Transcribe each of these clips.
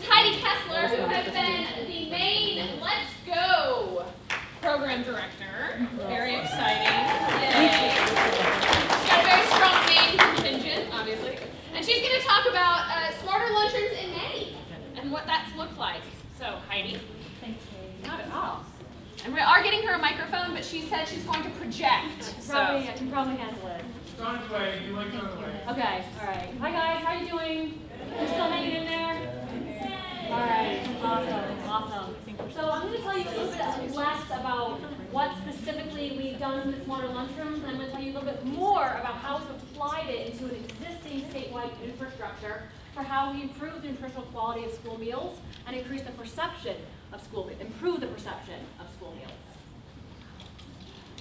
Heidi Kessler, who has been the Maine Let's Go program director. Very exciting. Yay. She's got a very strong Maine contingent, obviously. And she's going to talk about smarter lunchrooms in Maine and what that's looked like. So, Heidi. Thanks, Katie. Not at all. And we are getting her a microphone, but she said she's going to project. I can probably handle it. It's on its way. You like it on the way. Okay, all right. Hi guys, how you doing? You still hanging in there? All right, awesome. So I'm going to tell you a little bit less about what specifically we've done with smarter lunchrooms, and I'm going to tell you a little bit more about how we've applied it into an existing statewide infrastructure for how we improve the nutritional quality of school meals and increase the perception of improve the perception of school meals.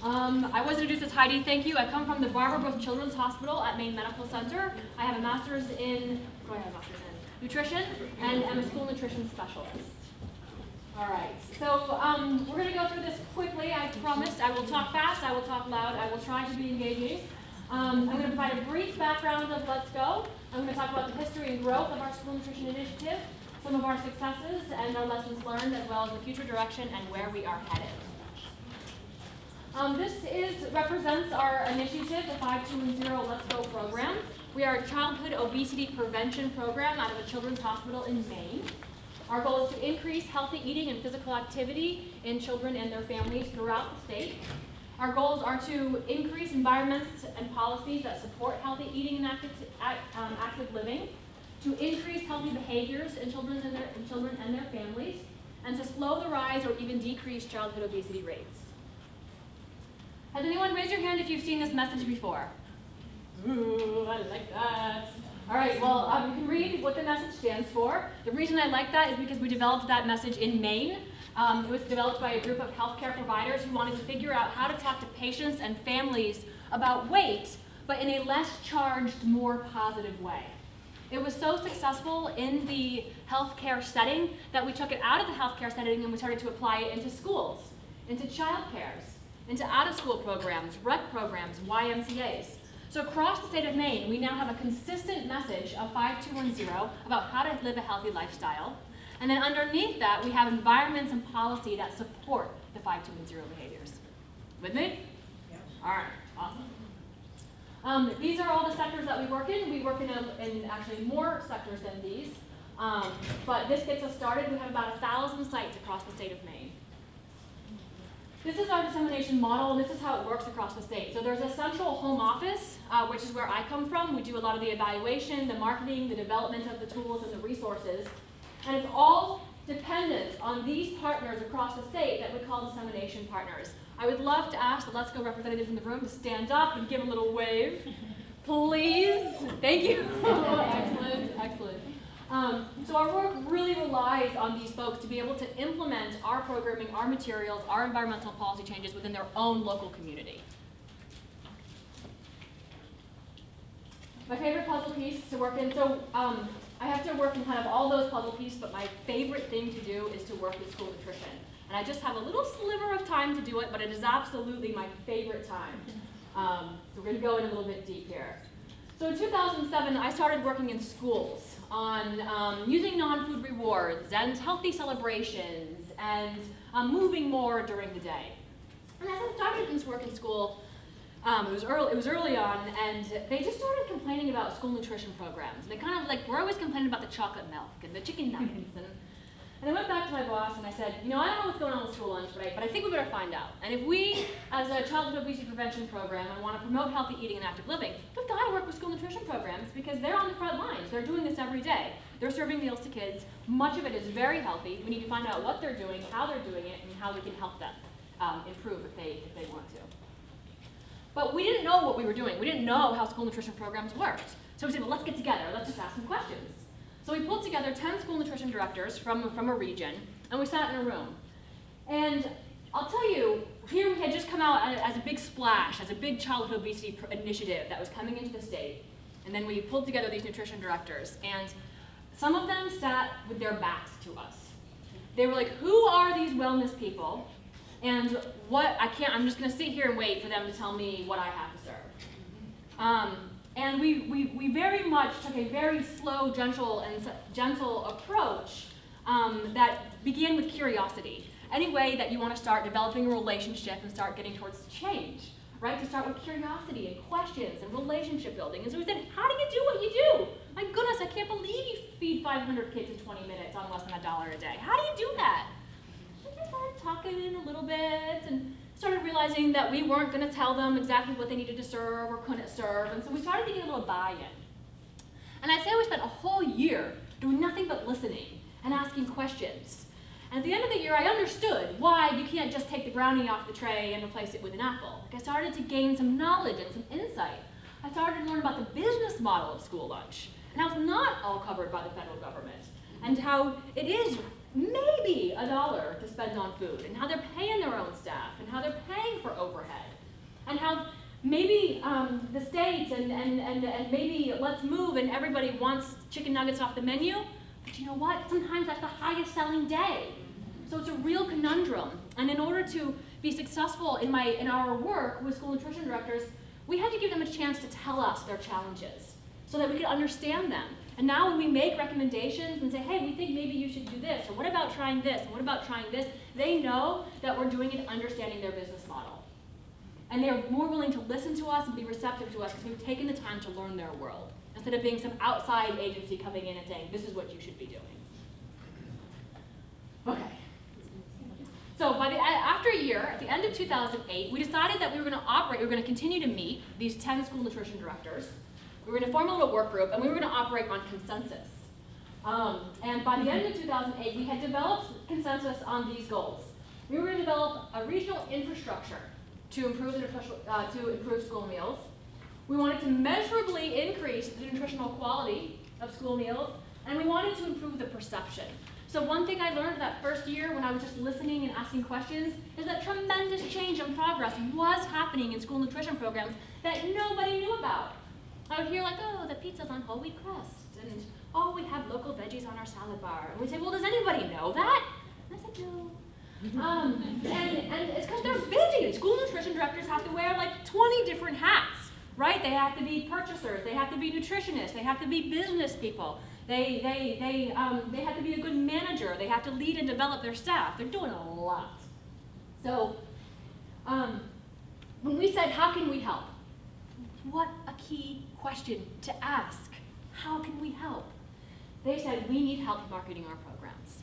I was introduced as Heidi, thank you. I come from the Barbara Bush Children's Hospital at Maine Medical Center. I have a master's in, nutrition, and I'm a school nutrition specialist. All right, so we're going to go through this quickly. I promised I will talk fast, I will talk loud, I will try to be engaging. I'm going to provide a brief background of Let's Go. I'm going to talk about the history and growth of our school nutrition initiative, some of our successes and our lessons learned, as well as the future direction and where we are headed. This represents our initiative, the 5210 Let's Go program. We are a childhood obesity prevention program out of a children's hospital in Maine. Our goal is to increase healthy eating and physical activity in children and their families throughout the state. Our goals are to increase environments and policies that support healthy eating and active living, to increase healthy behaviors in children and their families, and to slow the rise or even decrease childhood obesity rates. Has anyone raised your hand if you've seen this message before? Ooh, I like that. All right, well, you can read what the message stands for. The reason I like that is because we developed that message in Maine. It was developed by a group of healthcare providers who wanted to figure out how to talk to patients and families about weight, but in a less charged, more positive way. It was so successful in the healthcare setting that we took it out of the healthcare setting and we started to apply it into schools, into childcares, into out-of-school programs, rec programs, YMCAs. So across the state of Maine, we now have a consistent message of 5210 about how to live a healthy lifestyle. And then underneath that, we have environments and policy that support the 5210 behaviors. With me? Yeah. All right, awesome. These are all the sectors that we work in. We work in actually more sectors than these. But this gets us started. We have about 1,000 sites across the state of Maine. This is our dissemination model, and this is how it works across the state. So there's a central home office, which is where I come from. We do a lot of the evaluation, the marketing, the development of the tools and the resources. And it's all dependent on these partners across the state that we call dissemination partners. I would love to ask the Let's Go representatives in the room to stand up and give a little wave. Please. Thank you. Excellent. So our work really relies on these folks to be able to implement our programming, our materials, our environmental policy changes within their own local community. My favorite puzzle piece to work in, so I have to work in kind of all those puzzle pieces, but my favorite thing to do is to work with school nutrition. And I just have a little sliver of time to do it, but it is absolutely my favorite time. So we're going to go in a little bit deep here. So in 2007, I started working in schools on using non-food rewards and healthy celebrations and moving more during the day. And as I started this work in school, it was early on, and they just started complaining about school nutrition programs. They kind of we're always complaining about the chocolate milk and the chicken nuggets. And I went back to my boss and I said, I don't know what's going on with school lunch, but I think we better find out. And if we, as a childhood obesity prevention program, and want to promote healthy eating and active living, we've got to work with school nutrition programs because they're on the front lines. They're doing this every day. They're serving meals to kids. Much of it is very healthy. We need to find out what they're doing, how they're doing it, and how we can help them improve if they want to. But we didn't know what we were doing. We didn't know how school nutrition programs worked. So we said, well, let's get together. Let's just ask some questions. So we pulled together 10 school nutrition directors from a region, and we sat in a room. And I'll tell you, here we had just come out as a big splash, as a big childhood obesity initiative that was coming into the state. And then we pulled together these nutrition directors, and some of them sat with their backs to us. They were like, who are these wellness people? And I'm just going to sit here and wait for them to tell me what I have to serve. And we very much took a very slow, gentle approach that began with curiosity. Any way that you want to start developing a relationship and start getting towards change, right? To start with curiosity and questions and relationship building. And so we said, how do you do what you do? My goodness, I can't believe you feed 500 kids in 20 minutes on less than $1 a day. How do you do that? And we started talking a little bit and started realizing that we weren't going to tell them exactly what they needed to serve or couldn't serve. And so we started to get a little buy-in. And I'd say we spent a whole year doing nothing but listening and asking questions. And at the end of the year, I understood why you can't just take the brownie off the tray and replace it with an apple. Like I started to gain some knowledge and some insight. I started to learn about the business model of school lunch and how it's not all covered by the federal government and how it is maybe $1 to spend on food and how they're paying their own staff and how they're paying for overhead and how maybe the states and maybe let's move and everybody wants chicken nuggets off the menu. But you know what? Sometimes that's the highest selling day. So it's a real conundrum. And in order to be successful in our work with school nutrition directors, we had to give them a chance to tell us their challenges so that we could understand them. And now when we make recommendations and say, hey, we think maybe you should do this, or what about trying this, and what about trying this, they know that we're doing it understanding their business model. And they're more willing to listen to us and be receptive to us because we've taken the time to learn their world, instead of being some outside agency coming in and saying, this is what you should be doing. Okay. So after a year, at the end of 2008, we decided that we were going to continue to meet, these 10 school nutrition directors. We were going to form a little work group, and we were going to operate on consensus. And by the end of 2008, we had developed consensus on these goals. We were going to develop a regional infrastructure to improve school meals. We wanted to measurably increase the nutritional quality of school meals, and we wanted to improve the perception. So one thing I learned that first year when I was just listening and asking questions is that tremendous change and progress was happening in school nutrition programs that nobody knew about. I would hear like, oh, the pizza's on whole wheat crust, and oh, we have local veggies on our salad bar. And we'd say, well, does anybody know that? And I said, no. And it's because they're busy. School nutrition directors have to wear like 20 different hats, right? They have to be purchasers, they have to be nutritionists, they have to be business people. They have to be a good manager. They have to lead and develop their staff. They're doing a lot. So when we said, how can we help? What a key question to ask. How can we help? They said, we need help marketing our programs.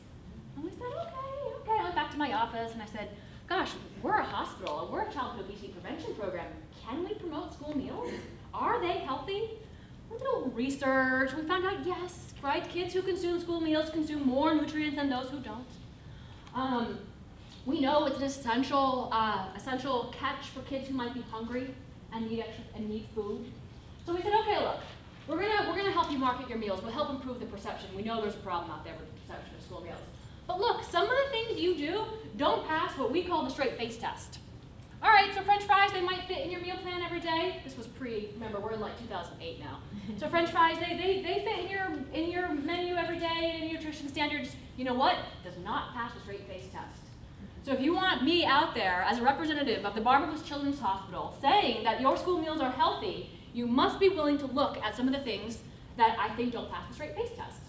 And we said, okay. I went back to my office and I said, gosh, we're a hospital. We're a childhood obesity prevention program. Can we promote school meals? Are they healthy? We did a little research. We found out, yes, right? Kids who consume school meals consume more nutrients than those who don't. We know it's an essential catch for kids who might be hungry and need food. So we said, okay, look, we're gonna help you market your meals. We'll help improve the perception. We know there's a problem out there with the perception of school meals. But look, some of the things you do don't pass what we call the straight face test. All right, so French fries, they might fit in your meal plan every day. This was remember, we're in like 2008 now. So French fries, they fit in your menu every day and nutrition standards. You know what? Does not pass the straight face test. So if you want me out there as a representative of the Barbara Bush Children's Hospital saying that your school meals are healthy, you must be willing to look at some of the things that I think don't pass the straight face test.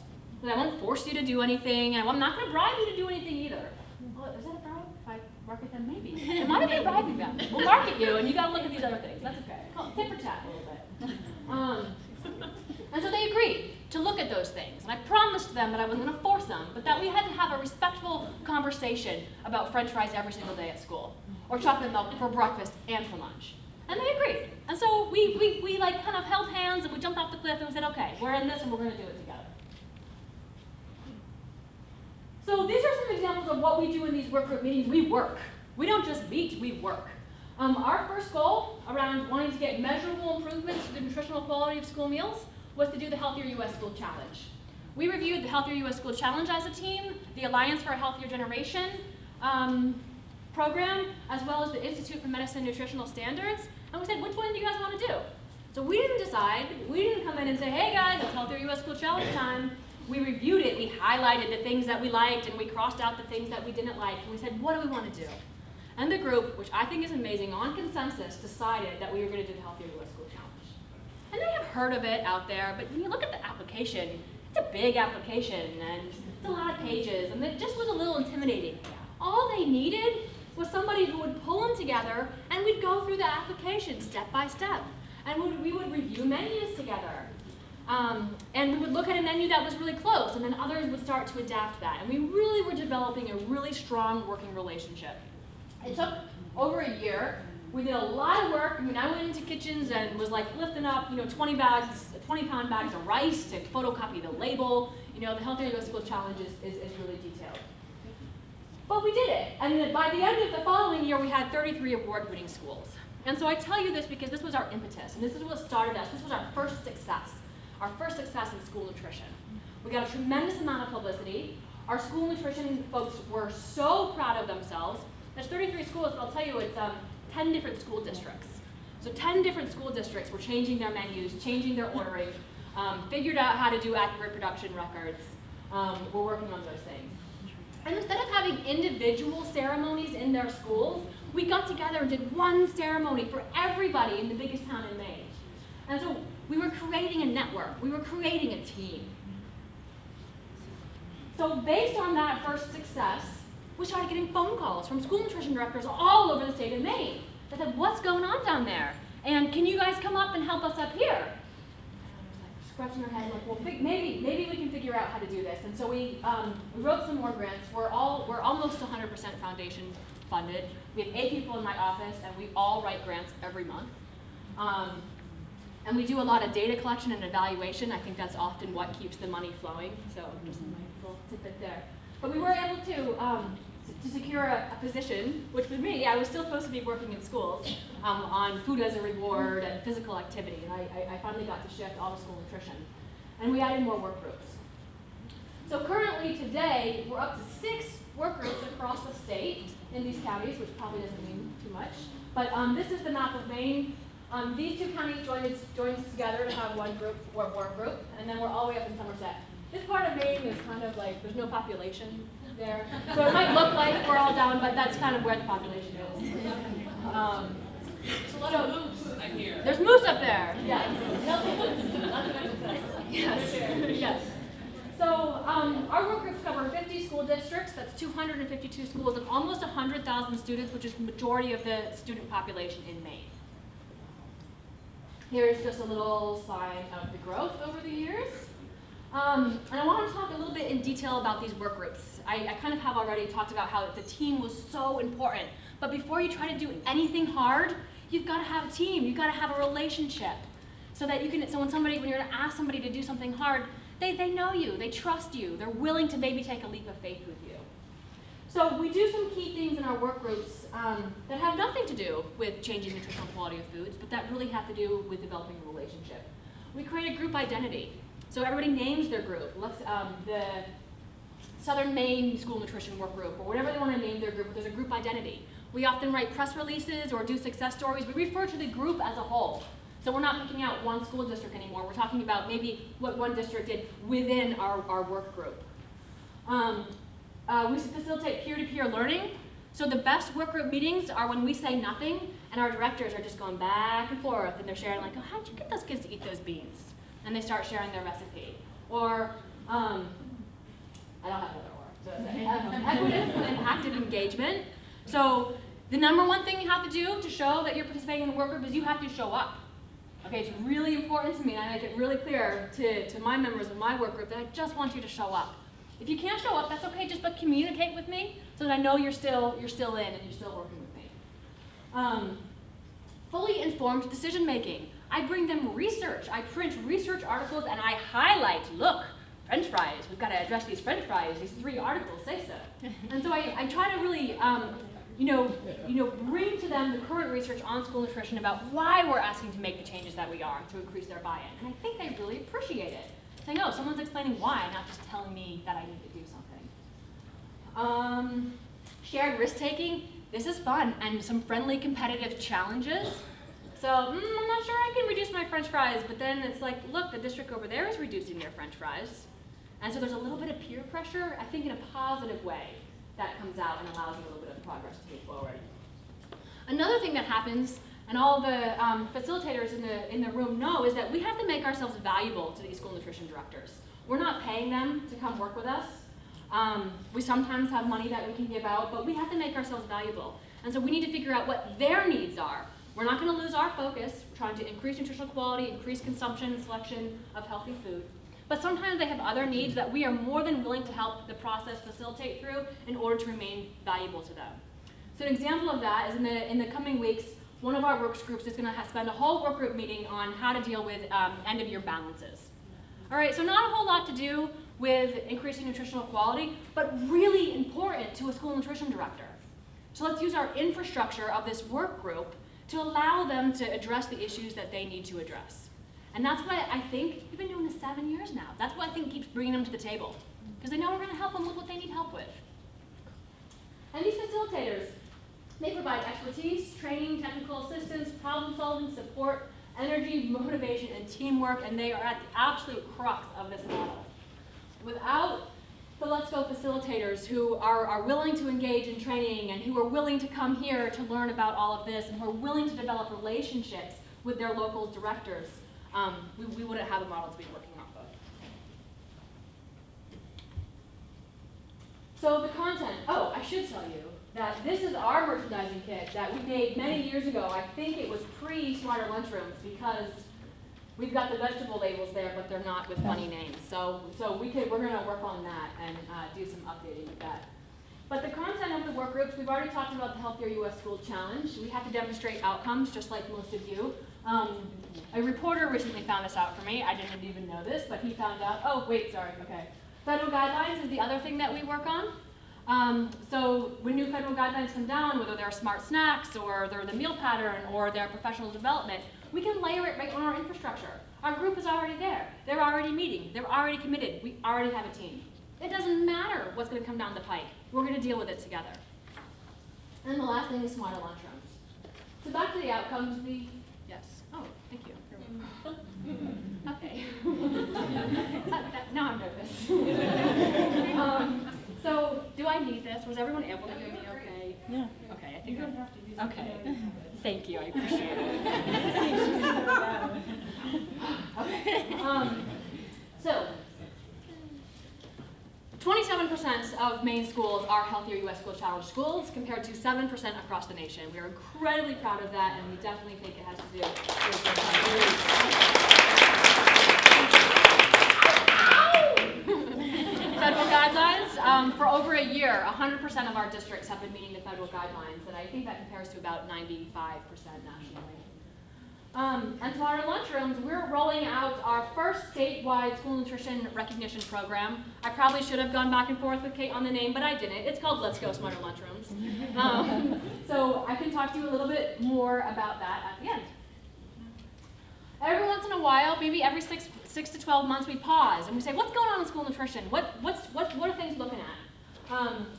But I won't force you to do anything, and I'm not going to bribe you to do anything either. Well, is that a bribe? If I market them, maybe. It might be bribing them. We'll market you, and you got to look at these other things. That's okay. Tit for tat a little bit. And so they agreed to look at those things. And I promised them that I wasn't going to force them, but that we had to have a respectful conversation about French fries every single day at school, or chocolate milk for breakfast and for lunch. And they agreed. And so we like kind of held hands and we jumped off the cliff and we said, okay, we're in this and we're going to do it together. So these are some examples of what we do in these work group meetings. We work. We don't just meet, we work. Our first goal around wanting to get measurable improvements to the nutritional quality of school meals was to do the Healthier U.S. School Challenge. We reviewed the Healthier U.S. School Challenge as a team, the Alliance for a Healthier Generation program, as well as the Institute for Medicine Nutritional Standards, and we said, which one do you guys want to do? So we didn't decide. We didn't come in and say, hey guys, it's Healthier U.S. School Challenge time. We reviewed it, we highlighted the things that we liked, and we crossed out the things that we didn't like, and we said, what do we want to do? And the group, which I think is amazing, on consensus, decided that we were going to do the Healthier U.S. School Challenge. And they have heard of it out there, but when you look at the application, it's a big application, and it's a lot of pages, and it just was a little intimidating. All they needed was somebody who would pull them together, and we'd go through the application step by step. And we would review menus together. And we would look at a menu that was really close, and then others would start to adapt that. And we really were developing a really strong working relationship. It took over a year. We did a lot of work. I mean, I went into kitchens and was like lifting up, 20 20-pound bags of rice to photocopy the label. The Healthier Go School Challenge is really detailed. But we did it. And then by the end of the following year, we had 33 award-winning schools. And so I tell you this because this was our impetus, and this is what started us. This was our first success in school nutrition. We got a tremendous amount of publicity. Our school nutrition folks were so proud of themselves. There's 33 schools, but I'll tell you, it's 10 different school districts. So 10 different school districts were changing their menus, changing their ordering, figured out how to do accurate production records. We're working on those things. And instead of having individual ceremonies in their schools, we got together and did one ceremony for everybody in the biggest town in Maine. And so we were creating a network. We were creating a team. So based on that first success, we started getting phone calls from school nutrition directors all over the state of Maine. They said, what's going on down there? And can you guys come up and help us up here? And I was like scratching our head, like, well, maybe we can figure out how to do this. And so we wrote some more grants. We're almost 100% foundation funded. We have 8 people in my office, and we all write grants every month. And we do a lot of data collection and evaluation. I think that's often what keeps the money flowing. So just my little tidbit there. But we were able to secure a position, which was me. I was still supposed to be working in schools on food as a reward and physical activity. And I finally got to shift all to school nutrition. And we added more work groups. So currently today, we're up to 6 work groups across the state in these counties, which probably doesn't mean too much. But this is the map of Maine. These 2 counties joined together to have one group, or work group, and then we're all the way up in Somerset. This part of Maine is kind of like, there's no population there. So it might look like we're all down, but that's kind of where the population is. There's a lot of moose, I hear. There's moose up there, yes. Yes. So our work groups cover 50 school districts, that's 252 schools, and almost 100,000 students, which is the majority of the student population in Maine. Here's just a little sign of the growth over the years. And I want to talk a little bit in detail about these work groups. I kind of have already talked about how the team was so important. But before you try to do anything hard, you've got to have a team. You've got to have a relationship. So that when you're going to ask somebody to do something hard, they know you, they trust you, they're willing to maybe take a leap of faith with you. So we do some key things in our work groups that have nothing to do with changing nutritional quality of foods, but that really have to do with developing a relationship. We create a group identity. So everybody names their group. The Southern Maine School Nutrition Work Group, or whatever they want to name their group, but there's a group identity. We often write press releases or do success stories. We refer to the group as a whole. So we're not picking out one school district anymore. We're talking about maybe what one district did within our work group. We facilitate peer-to-peer learning. So the best work group meetings are when we say nothing and our directors are just going back and forth and they're sharing like, oh, how'd you get those kids to eat those beans? And they start sharing their recipe. Or, I don't have another word. So equitable and active engagement. So the number one thing you have to do to show that you're participating in a work group is you have to show up. Okay, it's really important to me, and I make it really clear to my members of my work group that I just want you to show up. If you can't show up, that's okay, but communicate with me so that I know you're still in and you're still working with me. Fully informed decision making. I bring them research. I print research articles and I highlight, look, French fries, we've got to address these French fries, these 3 articles say so. And so I try to really bring to them the current research on school nutrition about why we're asking to make the changes that we are to increase their buy-in. And I think they really appreciate it. Saying, oh, someone's explaining why, not just telling me that I need to do something. Shared risk-taking, this is fun, and some friendly competitive challenges. So, I'm not sure I can reduce my French fries, but then it's like, look, the district over there is reducing their French fries. And so there's a little bit of peer pressure, I think in a positive way, that comes out and allows you a little bit of progress to move forward. Another thing that happens, and all the facilitators in the room know, is that we have to make ourselves valuable to these school nutrition directors. We're not paying paying them to come work with us. We sometimes have money that we can give out, but we have to make ourselves valuable. And so we need to figure out what their needs are. We're not going to lose our focus. We're trying to increase nutritional quality, increase consumption and selection of healthy food. But sometimes they have other needs that we are more than willing to help the process facilitate through in order to remain valuable to them. So an example of that is in the coming weeks, one of our works groups is going to spend a whole work group meeting on how to deal with end-of-year balances. All right, so not a whole lot to do with increasing nutritional quality, but really important to a school nutrition director. So let's use our infrastructure of this work group to allow them to address the issues that they need to address. And that's why I think we've been doing this 7 years now. That's what I think keeps bringing them to the table, because they know we're going to help them with what they need help with. And these facilitators, they provide expertise, training, technical assistance, problem-solving, support, energy, motivation, and teamwork, and they are at the absolute crux of this model. Without the Let's Go facilitators who are willing to engage in training and who are willing to come here to learn about all of this and who are willing to develop relationships with their local directors, we wouldn't have a model to be working off of. So the content, I should tell you that this is our merchandising kit that we made many years ago. I think it was pre-Smarter Lunchrooms, because we've got the vegetable labels there, but they're not with funny names. So we're going to work on that and do some updating with that. But the content of the work groups, we've already talked about the Healthier U.S. School Challenge. We have to demonstrate outcomes, just like most of you. A reporter recently found this out for me. I didn't even know this, but he found out. Oh, wait, sorry, okay. Federal guidelines is the other thing that we work on. So when new federal guidelines come down, whether they're smart snacks or they're the meal pattern or they're professional development, we can layer it right on our infrastructure. Our group is already there. They're already meeting. They're already committed. We already have a team. It doesn't matter what's going to come down the pike. We're going to deal with it together. And the last thing is Smarter Lunchrooms. So back to the outcomes. Yes. Oh, thank you. Okay. Now I'm nervous. So, do I need this? Was everyone able to hear me okay? Yeah. Okay, I think you don't have to use it. Okay. Thank you, I appreciate it. Okay. So, 27% of Maine schools are Healthier U.S. School Challenge schools, compared to 7% across the nation. We are incredibly proud of that, and we definitely think it has to do with federal guidelines. For over a year, 100% of our districts have been meeting the federal guidelines, and I think that compares to about 95% nationally. And Smarter Lunchrooms, we're rolling out our first statewide school nutrition recognition program. I probably should have gone back and forth with Kate on the name, but I didn't. It's called Let's Go Smarter Lunchrooms. So I can talk to you a little bit more about that at the end. Every once in a while, maybe every six to 12 months, we pause and we say, what's going on in school nutrition? What are things looking at?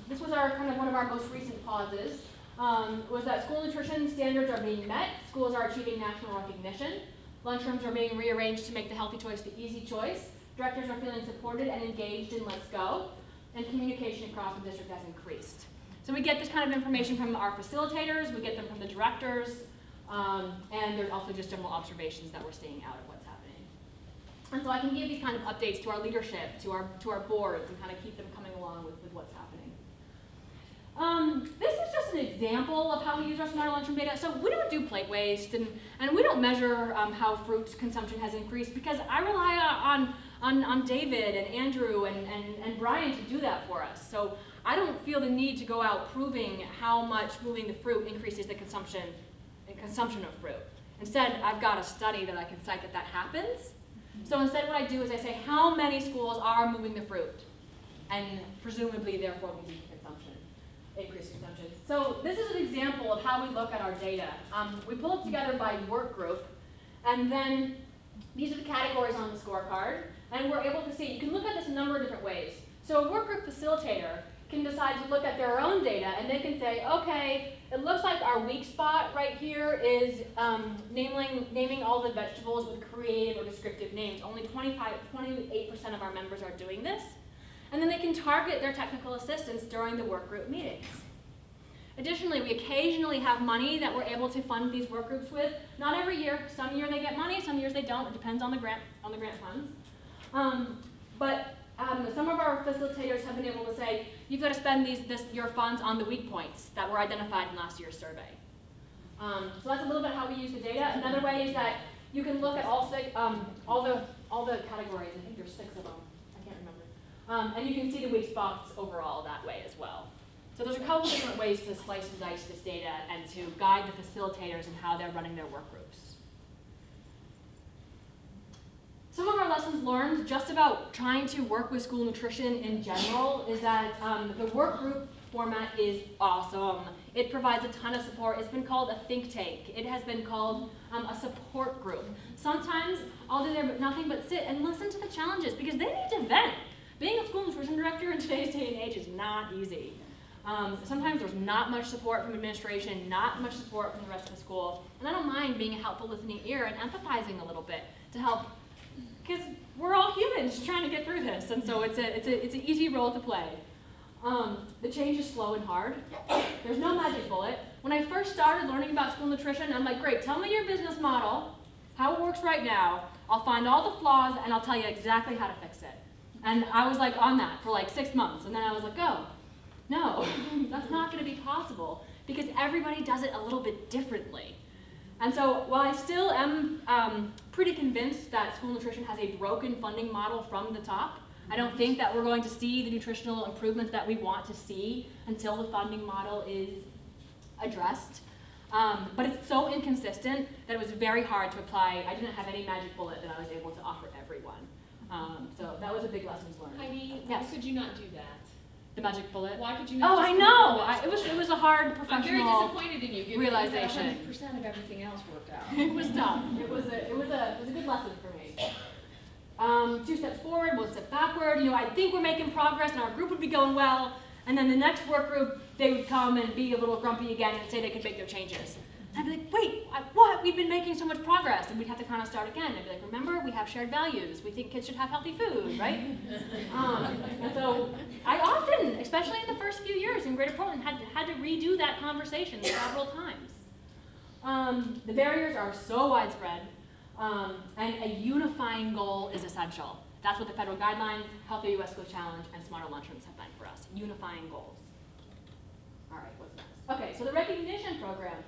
This was one of our most recent pauses. Was that school nutrition standards are being met, schools are achieving national recognition, lunchrooms are being rearranged to make the healthy choice the easy choice, directors are feeling supported and engaged in Let's Go, and communication across the district has increased. So we get this kind of information from our facilitators, we get them from the directors, and there's also just general observations that we're seeing out of what's happening. And so I can give these kind of updates to our leadership, to our boards, and kind of keep them coming along with what's happening. This is just an example of how we use our Smarter Lunchroom data. So we don't do plate waste, and we don't measure how fruit consumption has increased, because I rely on David and Andrew and Brian to do that for us. So I don't feel the need to go out proving how much moving the fruit increases the consumption of fruit. Instead, I've got a study that I can cite that happens. So instead what I do is I say how many schools are moving the fruit, and presumably therefore moving increased consumption. So this is an example of how we look at our data. We pull it together by work group, and then these are the categories on the scorecard, and we're able to see, you can look at this a number of different ways. So a work group facilitator can decide to look at their own data, and they can say, okay, it looks like our weak spot right here is naming all the vegetables with creative or descriptive names. Only 28% of our members are doing this. And then they can target their technical assistance during the work group meetings. Additionally, we occasionally have money that we're able to fund these work groups with. Not every year. Some years they get money, some years they don't. It depends on the grant funds. But facilitators have been able to say, you've got to spend your funds on the weak points that were identified in last year's survey. So that's a little bit how we use the data. Another way is that you can look at all the categories. I think there's 6 of them. I can't remember. And you can see the weak spots overall that way as well. So there's a couple different ways to slice and dice this data and to guide the facilitators in how they're running their work groups. Some of our lessons learned just about trying to work with school nutrition in general is that the work group format is awesome. It provides a ton of support. It's been called a think tank. It has been called a support group. Sometimes I'll do there nothing but sit and listen to the challenges because they need to vent. Being a school nutrition director in today's day and age is not easy. Sometimes there's not much support from administration, not much support from the rest of the school, and I don't mind being a helpful listening ear and empathizing a little bit to help, because we're all humans trying to get through this, and so it's an easy role to play. The change is slow and hard. There's no magic bullet. When I first started learning about school nutrition, I'm like, great, tell me your business model, how it works right now. I'll find all the flaws and I'll tell you exactly how to fix it. And I was like on that for like 6 months, and then I was like, oh, no, that's not going to be possible because everybody does it a little bit differently. And so while I still am pretty convinced that school nutrition has a broken funding model from the top, I don't think that we're going to see the nutritional improvements that we want to see until the funding model is addressed. But it's so inconsistent that it was very hard to apply. I didn't have any magic bullet that I was able to offer everyone. So that was a big lesson learned. Heidi, yes. Why could you not do that? The magic bullet? Why could you not? Oh, I know! It was a hard professional I'm very disappointed in you, given realization. that 100% of everything else worked out. It was tough. It was a good lesson for me. 2 steps forward, 1 step backward. You know, I think we're making progress and our group would be going well. And then the next work group, they would come and be a little grumpy again and say they could make their changes. And I'd be like, wait, what? We've been making so much progress. And we'd have to kind of start again. I'd be like, remember, we have shared values. We think kids should have healthy food, right? And so I often, especially in the first few years in Greater Portland, had to redo that conversation several times. The barriers are so widespread, and a unifying goal is essential. That's what the federal guidelines, Healthier U.S. School Challenge, and Smarter Lunchrooms have been for us, unifying goals. All right, what's next? Okay, so the recognition program.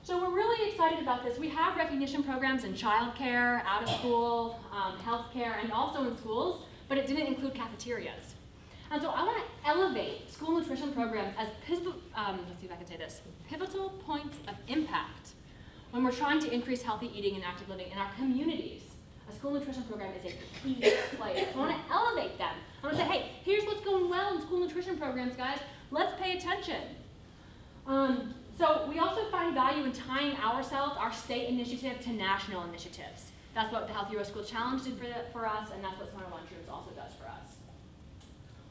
So we're really excited about this. We have recognition programs in childcare, out of school, healthcare, and also in schools, but it didn't include cafeterias. And so I want to elevate school nutrition programs as let's see if I can say this, pivotal points of impact when we're trying to increase healthy eating and active living in our communities. A school nutrition program is a key place. I want to elevate them. I want to say, hey, here's what's going well in school nutrition programs, guys. Let's pay attention. So we also find value in tying ourselves, our state initiative, to national initiatives. That's what the Healthy U.S. School Challenge did for us, and that's what Smarter Lunchrooms also does for us.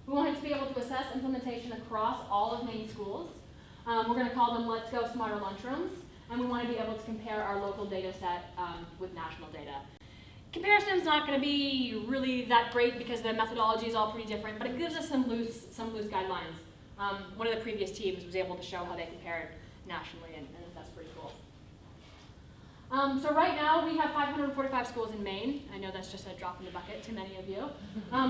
We wanted to be able to assess implementation across all of Maine schools. We're going to call them Let's Go Smarter Lunchrooms, and we want to be able to compare our local data set with national data. Comparison's not going to be really that great because the methodology is all pretty different, but it gives us some loose guidelines. One of the previous teams was able to show how they compared nationally, and that's pretty cool. So right now we have 545 schools in Maine. I know that's just a drop in the bucket to many of you.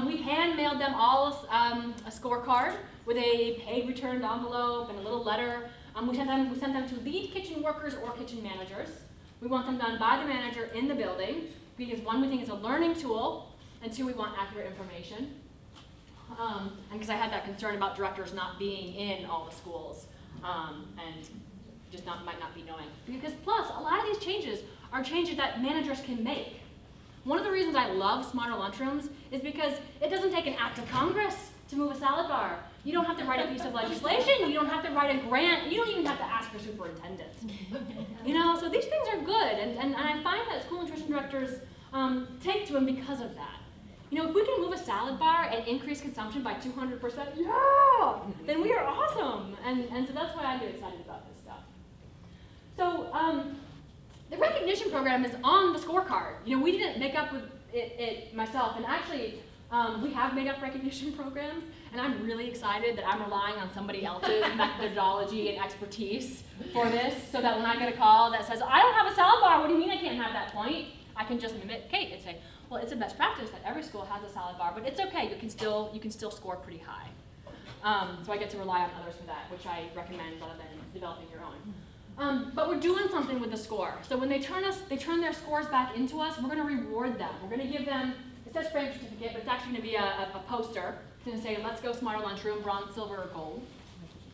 We hand-mailed them all a scorecard with a paid returned envelope and a little letter. We sent them to lead kitchen workers or kitchen managers. We want them done by the manager in the building because 1, we think it's a learning tool, and 2, we want accurate information. And because I had that concern about directors not being in all the schools and just might not be knowing. Because plus, a lot of these changes are changes that managers can make. One of the reasons I love Smarter Lunchrooms is because it doesn't take an act of Congress to move a salad bar. You don't have to write a piece of legislation. You don't have to write a grant. You don't even have to ask your superintendent. You know, so these things are good. And I find that school nutrition directors take to them because of that. You know, if we can move a salad bar and increase consumption by 200%, yeah, then we are awesome. And so that's why I get excited about this stuff. So the recognition program is on the scorecard. You know, we didn't make up with it myself, and actually we have made up recognition programs, and I'm really excited that I'm relying on somebody else's methodology and expertise for this, so that when I get a call that says, I don't have a salad bar, what do you mean I can't have that point? I can just mimic Kate and say, well, it's a best practice that every school has a salad bar, but it's okay. You can still score pretty high. So I get to rely on others for that, which I recommend rather than developing your own. But we're doing something with the score. So when they turn their scores back into us, we're going to reward them. We're going to give them, it says frame certificate, but it's actually going to be a poster. It's going to say, let's go smarter lunchroom, bronze, silver, or gold.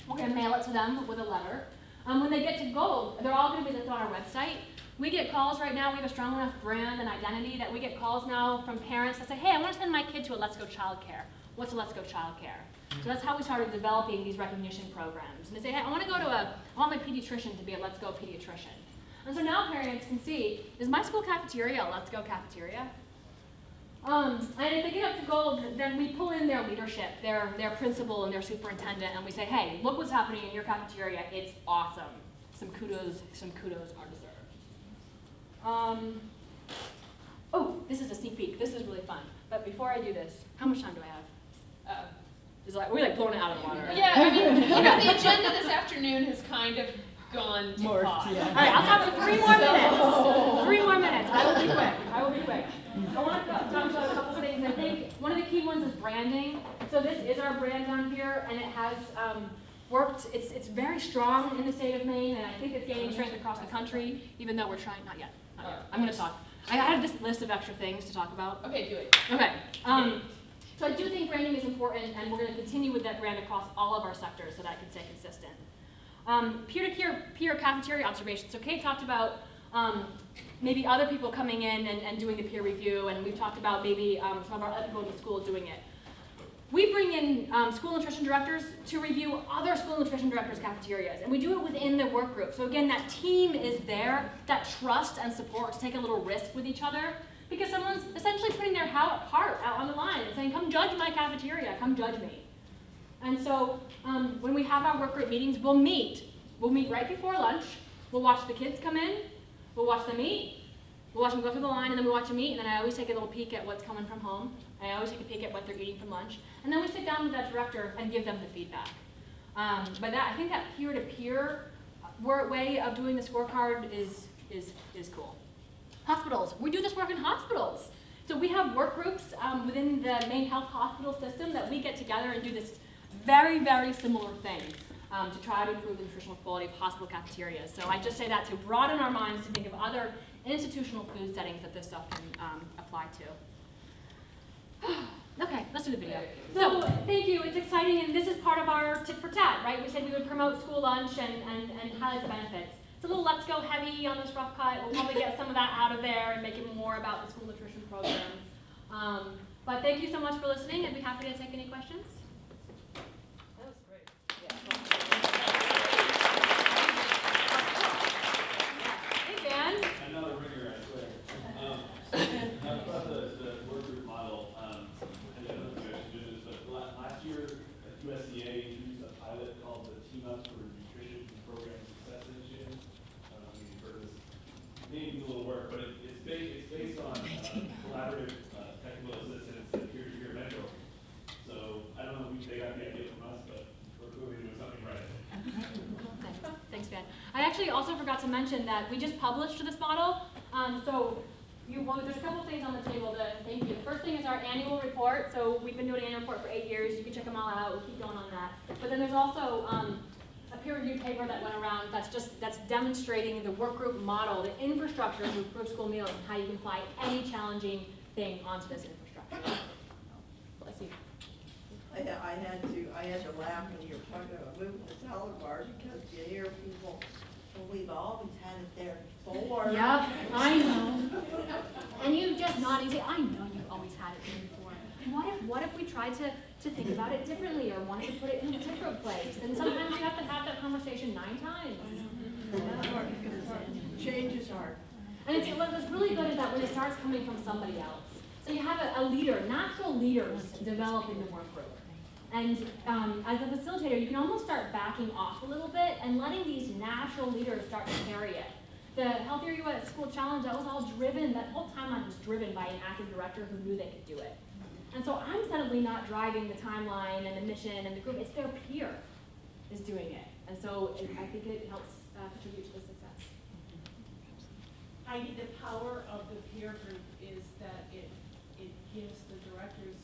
We're going to mail it to them with a letter. When they get to gold, they're all going to be listed on our website. We get calls right now. We have a strong enough brand and identity that we get calls now from parents that say, hey, I want to send my kid to a Let's Go Childcare. What's a Let's Go Childcare? So that's how we started developing these recognition programs. And they say, hey, I want my pediatrician to be a Let's Go Pediatrician. And so now parents can see, is my school cafeteria a Let's Go cafeteria? And if they get up to gold, then we pull in their leadership, their principal and their superintendent, and we say, hey, look what's happening in your cafeteria. It's awesome. Some kudos are deserved. Oh, this is a sneak peek. This is really fun. But before I do this, how much time do I have? We're like blowing it out of the water. Yeah, I mean, the agenda this afternoon has kind of gone to pot. Yeah. All right, I'll talk for 3 more minutes. 3 more minutes. I will be quick. I want to talk about a couple of things. I think one of the key ones is branding. So this is our brand down here, and it has worked. It's very strong in the state of Maine, and I think it's gaining strength across the country, even though we're trying, not yet. I'm going to talk. I had this list of extra things to talk about. Okay, do it. Okay. So I do think branding is important, and we're going to continue with that brand across all of our sectors so that it can stay consistent. Peer-to-peer cafeteria observations. So Kate talked about maybe other people coming in and doing the peer review, and we've talked about maybe some of our other people in the school doing it. We bring in school nutrition directors to review other school nutrition directors' cafeterias, and we do it within the work group. So again, that team is there, that trust and support to take a little risk with each other, because someone's essentially putting their heart out on the line and saying, come judge my cafeteria, come judge me. And so when we have our work group meetings, we'll meet. We'll meet right before lunch. We'll watch the kids come in. We'll watch them eat. We'll watch them go through the line, and then we watch them eat, and then I always take a little peek at what's coming from home. I always take a peek at what they're eating from lunch. And then we sit down with that director and give them the feedback. But I think that peer-to-peer way of doing the scorecard is cool. Hospitals. We do this work in hospitals. So we have work groups within the Maine Health Hospital system that we get together and do this very, very similar thing to try to improve the nutritional quality of hospital cafeterias. So I just say that to broaden our minds to think of other institutional food settings that this stuff can apply to. Okay, let's do the video. So thank you, it's exciting, and this is part of our tit for tat, right? We said we would promote school lunch and highlight the benefits. It's a little let's go heavy on this rough cut. We'll probably get some of that out of there and make it more about the school nutrition programs. But thank you so much for listening. I'd be happy to take any questions. That was great. Hey, Dan. Another ringer, I swear. About the work group model, I don't know if you guys do this, but last year at USDA introduced a pilot called the Team Up for Nutrition Program Success Initiative. I don't know if you've heard of this. Maybe a little work, but it's based on collaborative technical assistance and peer-to-peer mentoring. So I don't know if they got the idea from us, but we're clearly doing something right. Thanks, Ben. I actually also forgot to mention that we just published this model. There's a couple things on the table to thank you. The first thing is our annual report. So we've been doing an annual report for 8 years. You can check them all out. We'll keep going on that. But then there's also a peer-reviewed paper that went around that's demonstrating the work group model, the infrastructure to improve school meals, and how you can apply any challenging thing onto this infrastructure. Bless you. I had to laugh when you were talking about moving the salad bar, because you hear people, well, we've always had it there before. Yep, I know. And you just nod and say, I know you've always had it there before. What if we tried to think about it differently, or wanted to put it in a different place? And sometimes you have to have that conversation 9 times. Change is hard. And what's really good is that when it starts coming from somebody else. So you have a leader, natural leaders developing the work group. And as a facilitator, you can almost start backing off a little bit and letting these natural leaders start to carry it. The Healthier You at School Challenge, that was all driven, that whole timeline was driven by an active director who knew they could do it. And so I'm suddenly not driving the timeline and the mission and the group, it's their peer is doing it. And so I think it helps contribute to the success. Heidi, the power of the peer group is that it gives the directors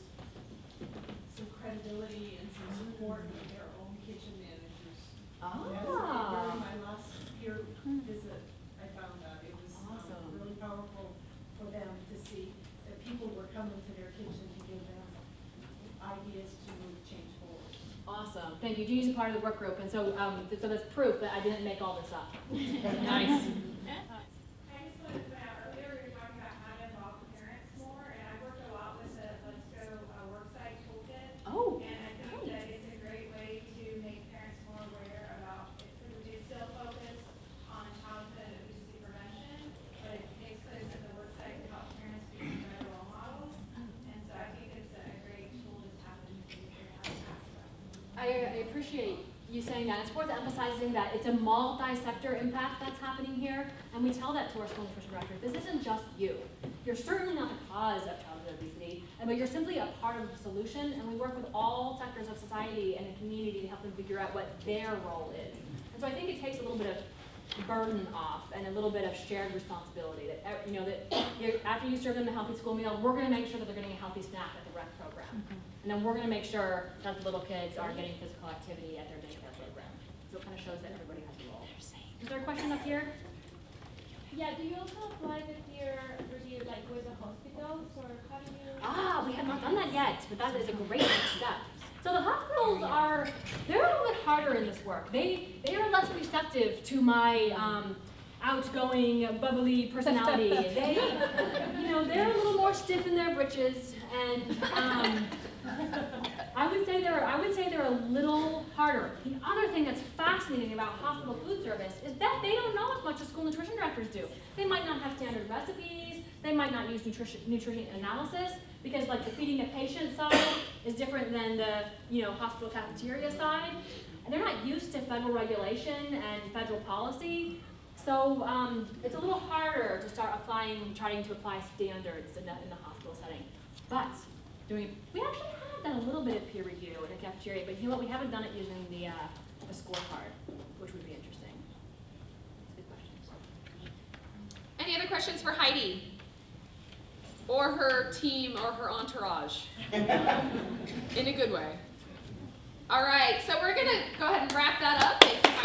some credibility and some support with their own kitchen managers. During my last peer visit, I found that it was Awesome. really powerful for them to see that people were coming to their kitchen to give them ideas to move change forward. Awesome. Thank you. Jeannie's a part of the work group, and so so that's proof that I didn't make all this up. Nice. I just wanted to point out, earlier we were talking about how to involve parents more, and I worked a lot with the Let's Go Worksite toolkit. Oh, And I think that it's a great way to make parents more aware about, it's still focused on childhood abuse prevention, but it takes place at the worksite to help parents be better role models. And so I think it's a great tool to tap into if you're having access. I appreciate you saying that. It's worth emphasizing that it's a multi-sector impact that's happening here, and we tell that to our school nutrition directors. This isn't just you. You're certainly not the cause of childhood obesity, but you're simply a part of the solution, and we work with all sectors of society and the community to help them figure out what their role is. And so I think it takes a little bit of burden off and a little bit of shared responsibility that, after you serve them a healthy school meal, we're going to make sure that they're getting a healthy snack at the rec program. And then we're going to make sure that the little kids are getting physical activity at their daycare program. So it kind of shows that everybody has a role. Is there a question up here? Yeah, do you also apply with your review, like with the hospitals, or how do you? We have not done that yet, but that is a great next step. So the hospitals they're a little bit harder in this work. They are less receptive to my outgoing, bubbly personality. They're a little more stiff in their britches, and I would say they're a little harder. The other thing that's fascinating about hospital food service is that they don't know as much as school nutrition directors do. They might not have standard recipes. They might not use nutrition analysis because, like, the feeding the patient side is different than the hospital cafeteria side. And they're not used to federal regulation and federal policy. So it's a little harder to start trying to apply standards in the hospital setting. But we actually have done a little bit of peer review in the cafeteria, but you know what? We haven't done it using the scorecard, which would be interesting. That's a good question. Any other questions for Heidi? Or her team or her entourage? In a good way. All right, so we're going to go ahead and wrap that up. Thank you, Heidi.